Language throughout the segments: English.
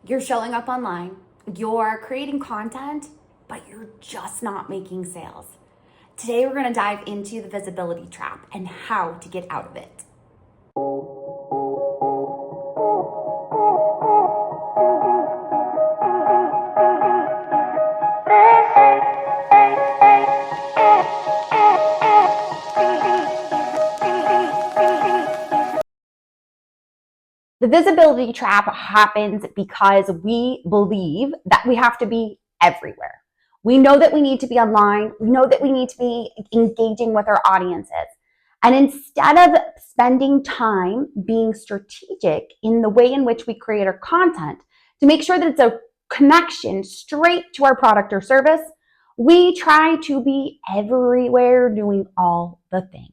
You're showing up online, you're creating content, but you're just not making sales. Today, we're going to dive into the visibility trap and how to get out of it. The visibility trap happens because we believe that we have to be everywhere. We know that we need to be online. We know that we need to be engaging with our audiences. And instead of spending time being strategic in the way in which we create our content to make sure that it's a connection straight to our product or service, we try to be everywhere doing all the things.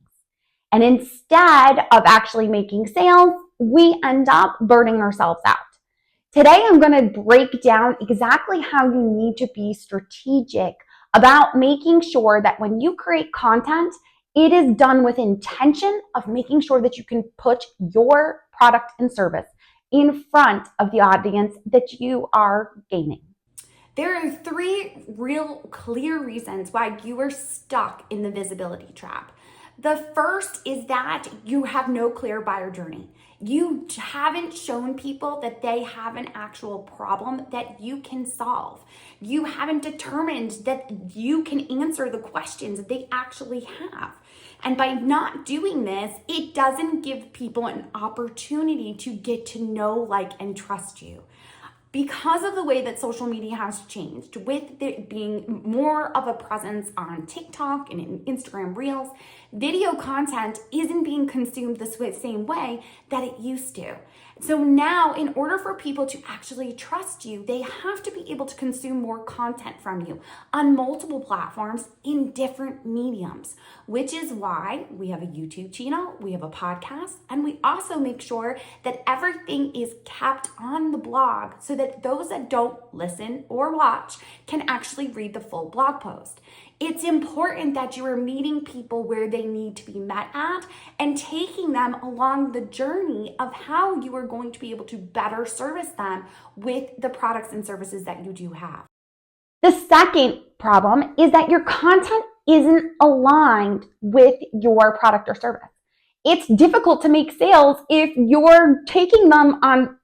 And instead of actually making sales, we end up burning ourselves out. Today, I'm going to break down exactly how you need to be strategic about making sure that when you create content, it is done with intention of making sure that you can put your product and service in front of the audience that you are gaining. There are three real clear reasons why you are stuck in the visibility trap. The first is that you have no clear buyer journey. You haven't shown people that they have an actual problem that you can solve. You haven't determined that you can answer the questions that they actually have. And by not doing this, it doesn't give people an opportunity to get to know, like, and trust you. Because of the way that social media has changed, with it being more of a presence on TikTok and in Instagram Reels, video content isn't being consumed the same way that it used to. So now, in order for people to actually trust you, they have to be able to consume more content from you on multiple platforms in different mediums, which is why we have a YouTube channel, we have a podcast, and we also make sure that everything is kept on the blog so that those that don't listen or watch can actually read the full blog post. It's important that you are meeting people where they need to be met at and taking them along the journey of how you are going to be able to better service them with the products and services that you do have. The second problem is that your content isn't aligned with your product or service. It's difficult to make sales if you're taking them on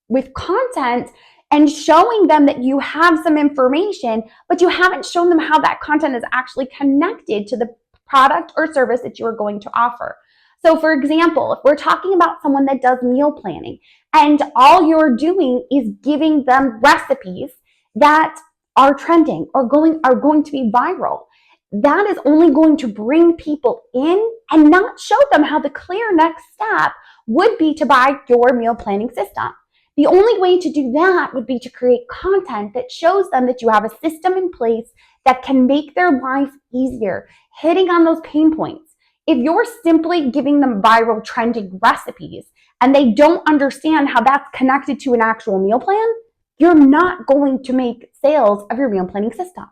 with content and showing them that you have some information, but you haven't shown them how that content is actually connected to the product or service that you are going to offer. So for example, if we're talking about someone that does meal planning and all you're doing is giving them recipes that are trending or going to be viral, that is only going to bring people in and not show them how the clear next step would be to buy your meal planning system. The only way to do that would be to create content that shows them that you have a system in place that can make their life easier, hitting on those pain points. If you're simply giving them viral trending recipes and they don't understand how that's connected to an actual meal plan, you're not going to make sales of your meal planning system.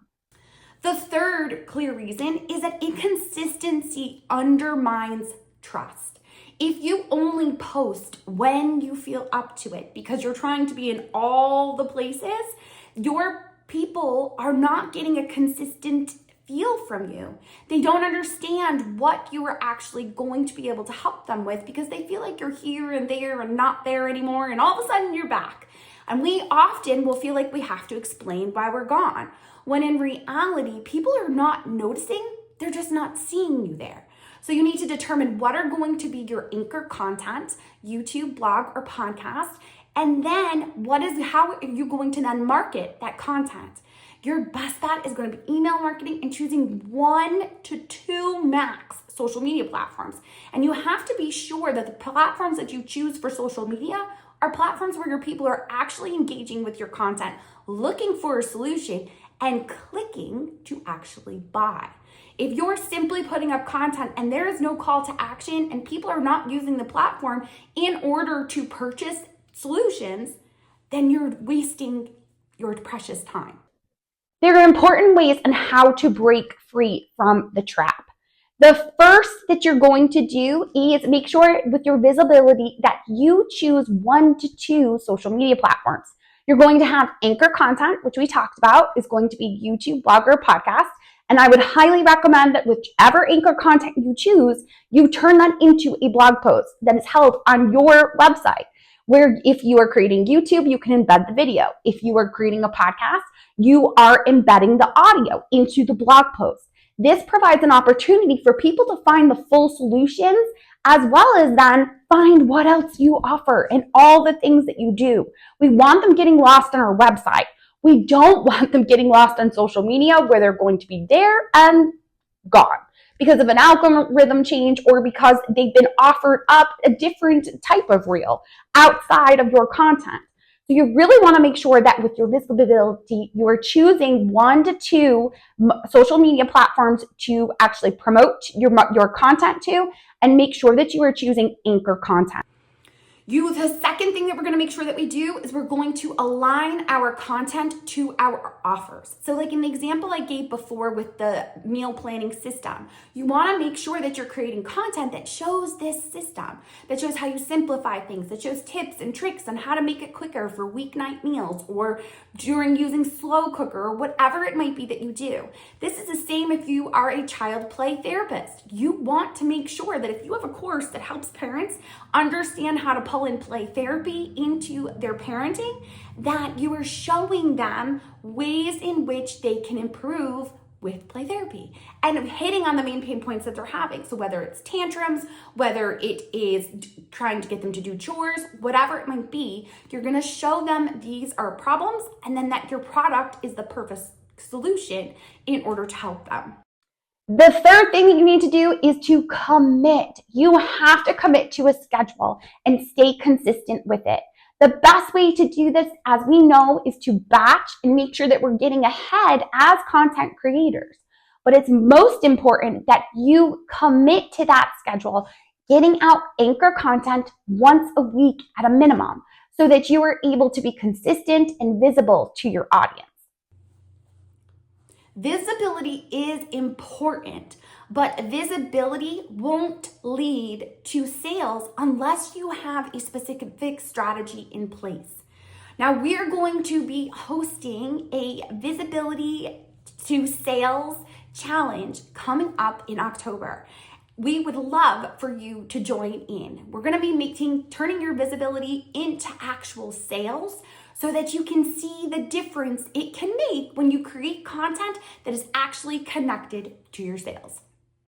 The third clear reason is that inconsistency undermines trust. If you only post when you feel up to it because you're trying to be in all the places, your people are not getting a consistent feel from you. They don't understand what you are actually going to be able to help them with because they feel like you're here and there and not there anymore, and all of a sudden you're back. And we often will feel like we have to explain why we're gone, when in reality, people are not noticing, they're just not seeing you there. So you need to determine what are going to be your anchor content, YouTube, blog, or podcast, and then how are you going to then market that content? Your best bet is going to be email marketing and choosing 1 to 2 max social media platforms. And you have to be sure that the platforms that you choose for social media are platforms where your people are actually engaging with your content, looking for a solution, and clicking to actually buy. If you're simply putting up content and there is no call to action and people are not using the platform in order to purchase solutions, then you're wasting your precious time. There are important ways on how to break free from the trap. The first that you're going to do is make sure with your visibility that you choose 1 to 2 social media platforms. You're going to have anchor content, which we talked about is going to be YouTube, blog, or podcast. And I would highly recommend that whichever anchor content you choose, you turn that into a blog post that is held on your website. Where if you are creating YouTube, you can embed the video. If you are creating a podcast, you are embedding the audio into the blog post. This provides an opportunity for people to find the full solutions as well as then find what else you offer and all the things that you do. We want them getting lost on our website. We don't want them getting lost on social media where they're going to be there and gone because of an algorithm change or because they've been offered up a different type of reel outside of your content. So you really want to make sure that with your visibility, you are choosing 1 to 2 social media platforms to actually promote your content to, and make sure that you are choosing anchor content. The second thing that we're going to make sure that we do is we're going to align our content to our offers. So like in the example I gave before with the meal planning system, you want to make sure that you're creating content that shows this system, that shows how you simplify things, that shows tips and tricks on how to make it quicker for weeknight meals or during using slow cooker or whatever it might be that you do. This is the same if you are a child play therapist. You want to make sure that if you have a course that helps parents understand how to pull in play therapy into their parenting, that you are showing them ways in which they can improve with play therapy and hitting on the main pain points that they're having. So whether it's tantrums, whether it is trying to get them to do chores, whatever it might be, you're going to show them these are problems and then that your product is the perfect solution in order to help them. The third thing that you need to do is to commit. You have to commit to a schedule and stay consistent with it. The best way to do this, as we know, is to batch and make sure that we're getting ahead as content creators. But it's most important that you commit to that schedule, getting out anchor content once a week at a minimum, so that you are able to be consistent and visible to your audience. Visibility is important, but visibility won't lead to sales unless you have a specific strategy in place. Now, we're going to be hosting a visibility to sales challenge coming up in October. We would love for you to join in. We're going to be turning your visibility into actual sales so that you can see the difference it can make when you create content that is actually connected to your sales.